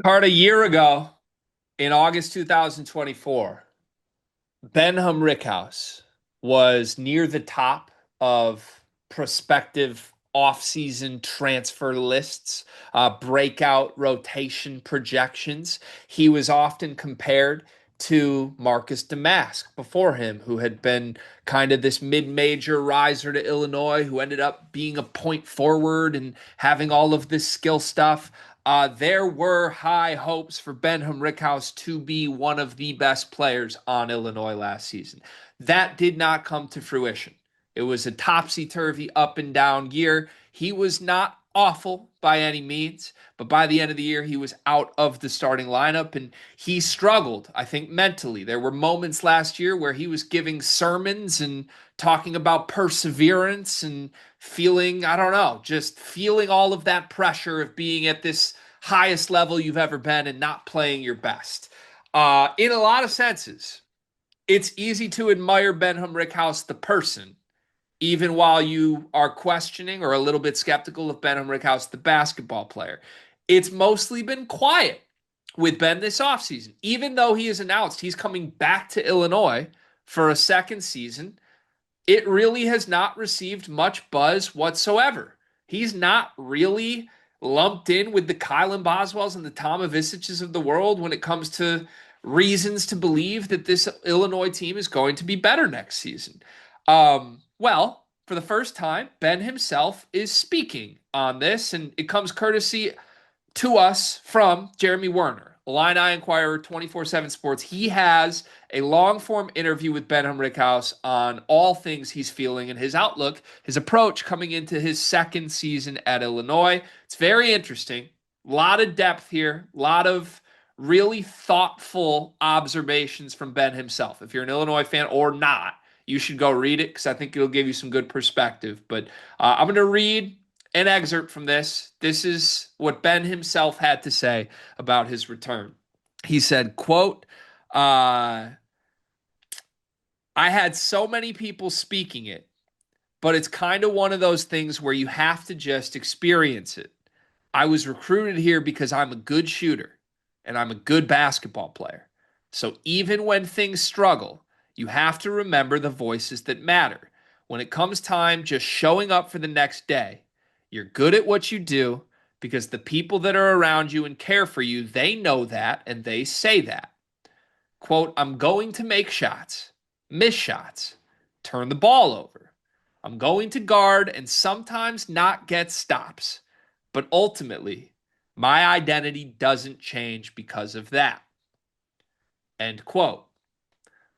Card a year ago in August 2024, Ben Humrichous was near the top of prospective offseason transfer lists, breakout rotation projections. He was often compared to Marcus Damask before him, who had been kind of this mid-major riser to Illinois, who ended up being a point forward and having all of this skill stuff. There were high hopes for Ben Humrichous to be one of the best players on Illinois last season. That did not come to fruition. It was a topsy-turvy up and down year. He was not awful by any means, but by the end of the year, he was out of the starting lineup and he struggled, I think, mentally. There were moments last year where he was giving sermons and talking about perseverance and feeling, I don't know, just feeling all of that pressure of being at this highest level you've ever been and not playing your best. In a lot of senses, it's easy to admire Ben Humrichous, the person, even while you are questioning or a little bit skeptical of Ben Humrichous, the basketball player. It's mostly been quiet with Ben this offseason, even though he has announced he's coming back to Illinois for a second season. It really has not received much buzz whatsoever. He's not really lumped in with the Kylan Boswells and the Tomoviciches of the world when it comes to reasons to believe that this Illinois team is going to be better next season. Well, for the first time, Ben himself is speaking on this, and it comes courtesy to us from Jeremy Werner, Illini Inquirer 24/7 Sports. He has a long form interview with Ben Humrichous on all things he's feeling and his outlook, his approach coming into his second season at Illinois. It's very interesting. A lot of depth here, a lot of really thoughtful observations from Ben himself. If you're an Illinois fan or not, you should go read it because I think it'll give you some good perspective. But I'm going to read an excerpt from this. This is what Ben himself had to say about his return. He said, quote, I had so many people speaking it, but it's kind of one of those things where you have to just experience it. I was recruited here because I'm a good shooter and I'm a good basketball player. So even when things struggle, you have to remember the voices that matter. When it comes time just showing up for the next day, you're good at what you do because the people that are around you and care for you, they know that and they say that. Quote, I'm going to make shots, miss shots, turn the ball over. I'm going to guard and sometimes not get stops. But ultimately, my identity doesn't change because of that. End quote.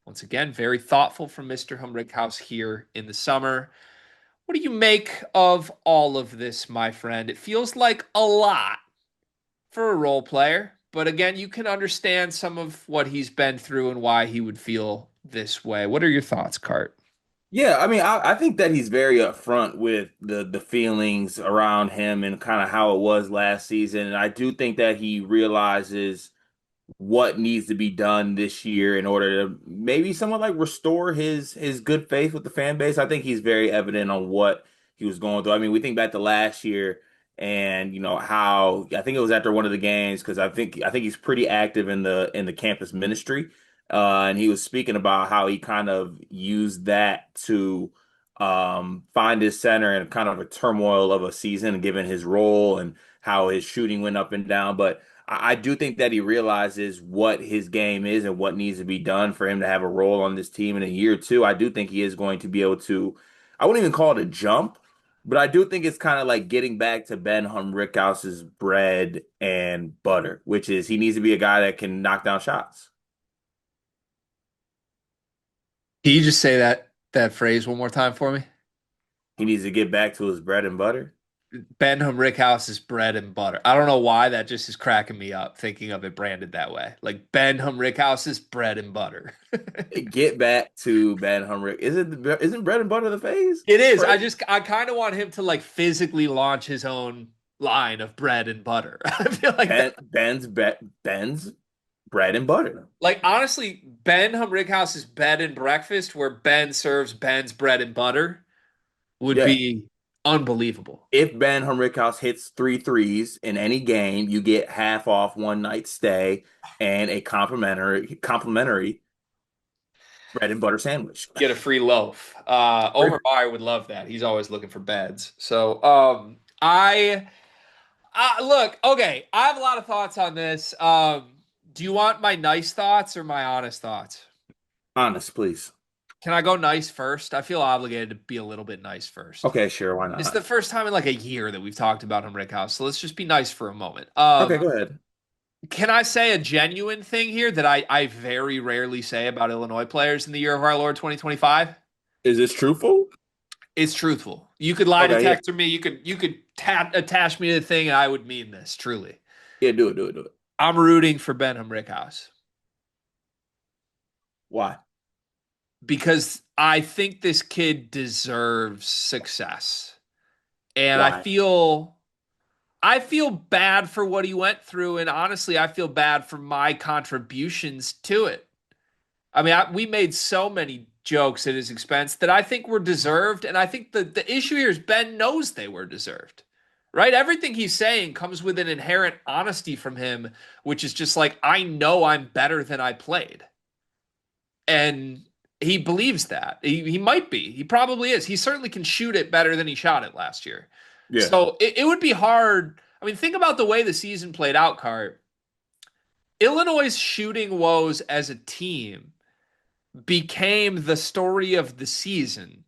Once again, very thoughtful from Mr. Humrichous here in the summer. What do you make of all of this, my friend? It feels like a lot for a role player, but again, you can understand some of what he's been through and why he would feel this way. What are your thoughts, Cart? Yeah, I mean, I think that he's very upfront with the feelings around him and kind of how it was last season. And I do think that he realizes what needs to be done this year in order to maybe somewhat like restore his good faith with the fan base. I think he's very evident on what he was going through. I mean, we think back to last year and how I think it was after one of the games because I think he's pretty active in the campus ministry. And he was speaking about how he kind of used that to find his center in kind of a turmoil of a season, given his role and how his shooting went up and down. But I do think that he realizes what his game is and what needs to be done for him to have a role on this team in a year or two. I do think he is going to be able to, I wouldn't even call it a jump, but I do think it's kind of like getting back to Ben Humrichous's bread and butter, which is he needs to be a guy that can knock down shots. Can you just say that phrase one more time for me? He needs to get back to his bread and butter. Ben Humrichous bread and butter. I don't know why that just is cracking me up thinking of it branded that way. Like Ben Humrichous bread and butter. Get back to Ben Humrich. Isn't bread and butter the phase? It is. Phrase? I kind of want him to like physically launch his own line of bread and butter. I feel like that. Ben's bread and butter. Like honestly, Ben Humrichous' bed and breakfast, where Ben serves Ben's bread and butter, would Yeah. be. Unbelievable. If Ben Humrichous hits three threes in any game, you get half off one night stay and a complimentary bread and butter sandwich. Get a free loaf. Omer Free. Meyer would love that. He's always looking for beds. So, look, okay, I have a lot of thoughts on this. Do you want my nice thoughts or my honest thoughts? Honest, please. Can I go nice first? I feel obligated to be a little bit nice first. Okay, sure, why It's the not? first time in like a year that we've talked about him, Rick House. So let's just be nice for a moment. Okay, go ahead. Can I say a genuine thing here that I very rarely say about Illinois players in the year of our Lord 2025? Is this truthful? It's truthful. You could lie Okay, yeah. detector me. You could attach me to the thing, and I would mean this truly. Yeah, do it, do it, do it. I'm rooting for Ben Humrichous Why? because I think this kid deserves success, and I Why? feel I feel bad for what he went through, and honestly, I feel bad for my contributions to it. I mean, we made so many jokes at his expense that I think were deserved, and I think the issue here is Ben knows they were deserved. Right? Everything he's saying comes with an inherent honesty from him, which is just like, I know I'm better than I played. And he believes that. He might be. He probably is. He certainly can shoot it better than he shot it last year. Yeah. So it would be hard. I mean, think about the way the season played out, Cart. Illinois' shooting woes as a team became the story of the season.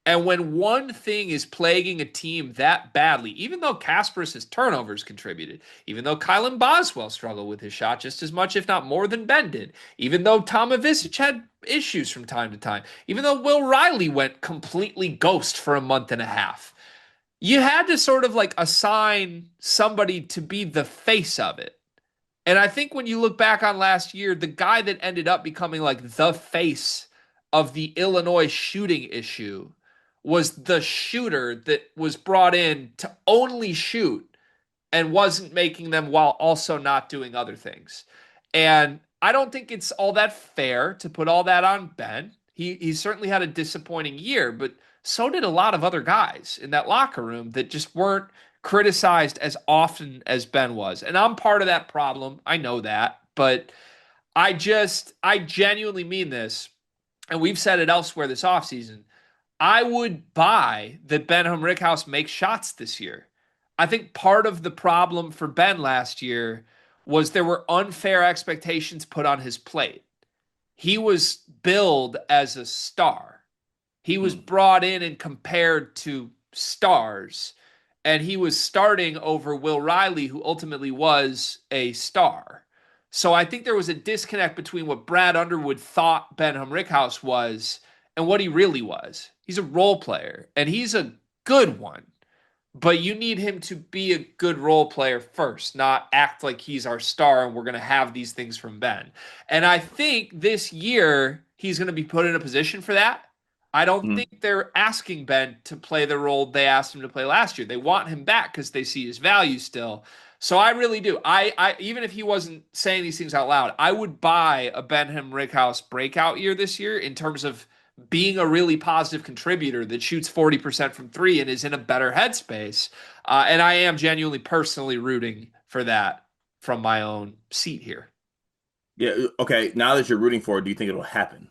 And when one thing is plaguing a team that badly, even though Kasparis' turnovers contributed, even though Kylan Boswell struggled with his shot just as much, if not more than Ben did, even though Tom Ivisic had issues from time to time, even though Will Riley went completely ghost for a month and a half, you had to sort of like assign somebody to be the face of it. And I think when you look back on last year, the guy that ended up becoming like the face of the Illinois shooting issue was the shooter that was brought in to only shoot and wasn't making them while also not doing other things. And I don't think it's all that fair to put all that on Ben. He certainly had a disappointing year, but so did a lot of other guys in that locker room that just weren't criticized as often as Ben was. And I'm part of that problem. I know that, but I genuinely mean this, and we've said it elsewhere this offseason. I would buy that Ben Humrichous makes shots this year. I think part of the problem for Ben last year was there were unfair expectations put on his plate. He was billed as a star. He was Hmm. brought in and compared to stars, and he was starting over Will Riley, who ultimately was a star. So I think there was a disconnect between what Brad Underwood thought Ben Humrichous was and what he really was. He's a role player, and he's a good one. But you need him to be a good role player first, not act like he's our star and we're going to have these things from Ben. And I think this year he's going to be put in a position for that. I don't Hmm. think they're asking Ben to play the role they asked him to play last year. They want him back because they see his value still. So I really do. I even if he wasn't saying these things out loud, I would buy a Ben Rickhouse breakout year this year in terms of being a really positive contributor that shoots 40% from three and is in a better headspace. And I am genuinely personally rooting for that from my own seat here. Yeah, okay. Now that you're rooting for it, do you think it'll happen?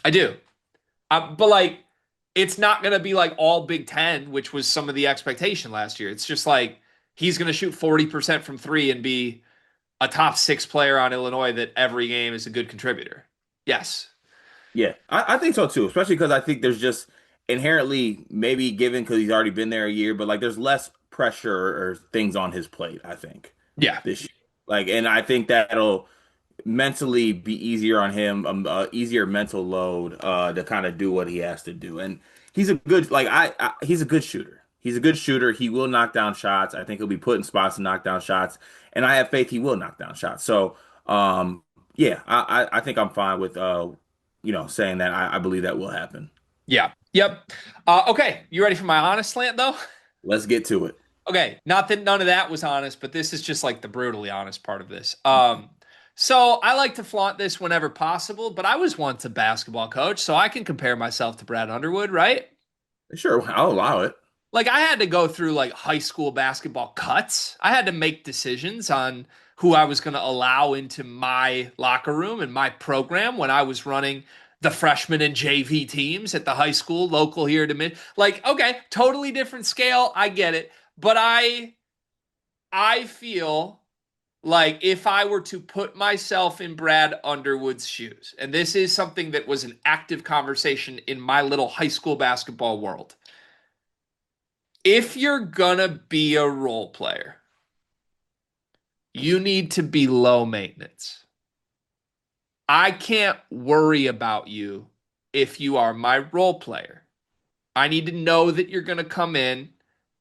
I do. But like, it's not going to be like all Big Ten, which was some of the expectation last year. It's just like he's going to shoot 40% from three and be a top six player on Illinois that every game is a good contributor. Yes. Yeah, I think so too, especially because I think there's just inherently, maybe given because he's already been there a year, but like there's less pressure or things on his plate, I think, Yeah. this year. Like, and I think that'll mentally be easier on him, easier mental load to kind of do what he has to do. And he's a good, like, he's a good shooter. He's a good shooter. He will knock down shots. I think he'll be put in spots to knock down shots, and I have faith he will knock down shots. So, yeah, I think I'm fine with saying that I believe that will happen. Yeah. Yep. Okay. You ready for my honest slant, though? Let's get to it. Okay, not that none of that was honest, but this is just like the brutally honest part of this. So I like to flaunt this whenever possible, but I was once a basketball coach, so I can compare myself to Brad Underwood, right? Sure, I'll allow it. Like I had to go through like high school basketball cuts. I had to make decisions on who I was going to allow into my locker room and my program when I was running the freshman and JV teams at the high school local here to mid. Like, okay, totally different scale. I get it. But I feel like if I were to put myself in Brad Underwood's shoes, and this is something that was an active conversation in my little high school basketball world, if you're gonna be a role player, you need to be low maintenance. I can't worry about you if you are my role player. I need to know that you're gonna come in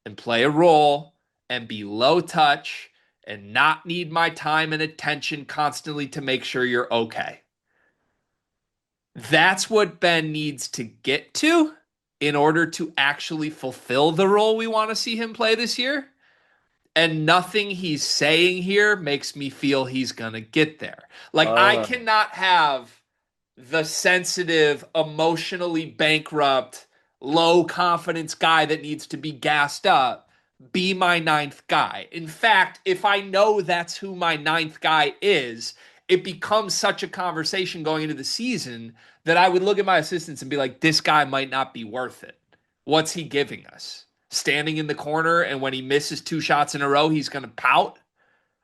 and play a role and be low touch and not need my time and attention constantly to make sure you're okay. That's what Ben needs to get to in order to actually fulfill the role we want to see him play this year. And nothing he's saying here makes me feel he's going to get there. Like, I Uh, cannot have the sensitive, emotionally bankrupt, low confidence guy that needs to be gassed up be my ninth guy. In fact, if I know that's who my ninth guy is, it becomes such a conversation going into the season that I would look at my assistants and be like, this guy might not be worth it. What's he giving us? Standing in the corner, and when he misses two shots in a row, he's going to pout.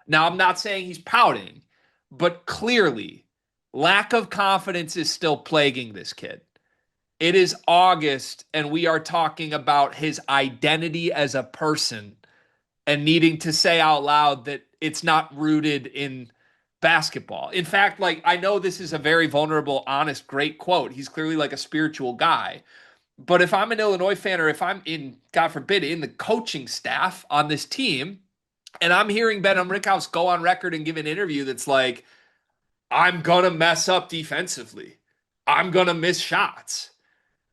Now, I'm not saying he's pouting, but clearly, lack of confidence is still plaguing this kid. It is August, and we are talking about his identity as a person and needing to say out loud that it's not rooted in basketball. In fact, like, I know this is a very vulnerable, honest, great quote. He's clearly like a spiritual guy. But if I'm an Illinois fan or if I'm in, God forbid, in the coaching staff on this team, and I'm hearing Ben Humrichous go on record and give an interview that's like, I'm going to mess up defensively. I'm going to miss shots.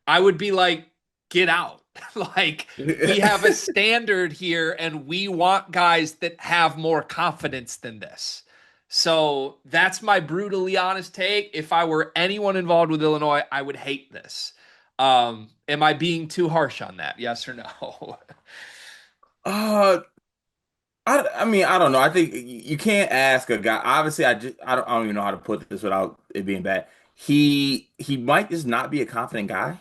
I would be like, get out. Like, we have a standard here and we want guys that have more confidence than this. So that's my brutally honest take. If I were anyone involved with Illinois, I would hate this. Am I being too harsh on that? Yes or no? uh, I mean, I don't know. I think you can't ask a guy. Obviously, I don't even know how to put this without it being bad. He might just not be a confident guy.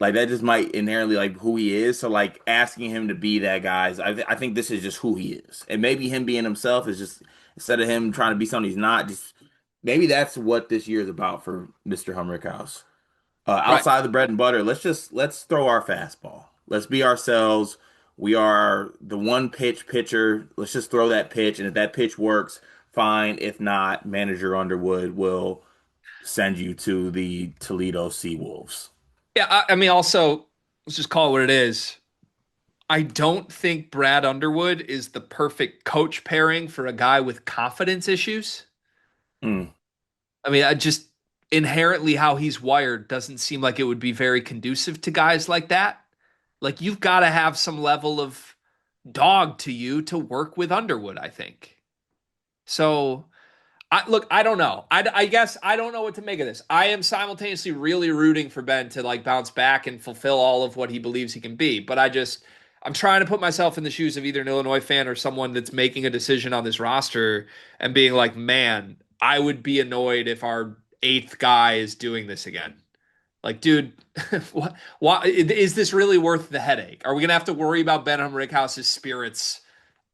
Like that just might inherently like who he is. So like asking him to be that guy, I think this is just who he is. And maybe him being himself is just instead of him trying to be something he's not, just maybe that's what this year is about for Mr. Humrickhouse. Right. Outside of the bread and butter, let's throw our fastball. Let's be ourselves. We are the one pitch pitcher. Let's just throw that pitch, and if that pitch works, fine. If not, manager Underwood will send you to the Toledo Seawolves. Yeah. I mean, also, let's just call it what it is. I don't think Brad Underwood is the perfect coach pairing for a guy with confidence issues. Mm. I mean, I just inherently how he's wired doesn't seem like it would be very conducive to guys like that. Like you've got to have some level of dog to you to work with Underwood, I think. So look, I don't know. I guess I don't know what to make of this. I am simultaneously really rooting for Ben to like bounce back and fulfill all of what he believes he can be. But I'm trying to put myself in the shoes of either an Illinois fan or someone that's making a decision on this roster and being like, man, I would be annoyed if our eighth guy is doing this again. Like, dude, what is this really worth the headache? Are we gonna have to worry about Ben Humrichhouse's spirits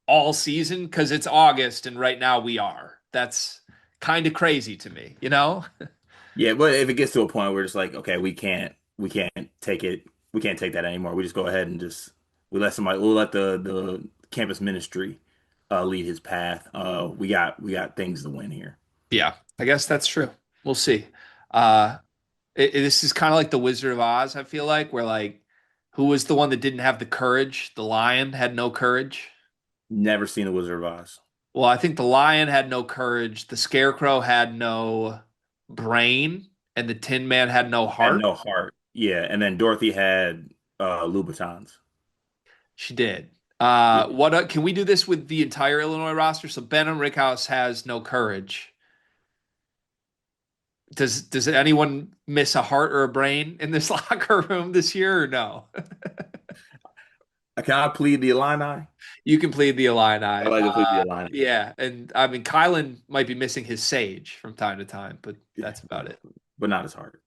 all season? Because it's August and right now we are. That's kind of crazy to me, you know? Yeah, but if it gets to a point where it's like, okay, we can't take it, we can't take that anymore. We just go ahead and just we'll let the campus ministry lead his path. We got things to win here. Yeah, I guess that's true. We'll see. This is kind of like the Wizard of Oz, I feel like, where like, who was the one that didn't have the courage? The lion had no courage. Never seen the Wizard of Oz. Well, I think the lion had no courage, the scarecrow had no brain, and the Tin Man had no Had heart. no heart. Yeah, and then Dorothy had Louboutins. She did. Yeah. What can we do this with the entire Illinois roster? So Ben and Rickhouse has no courage. Does anyone miss a heart or a brain in this locker room this year or no? Can I plead the Illini? You can plead the I Illini. like to plead the Illini. Yeah, and I mean Kylan might be missing his sage from time to time, but Yeah, that's about it. but not as hard.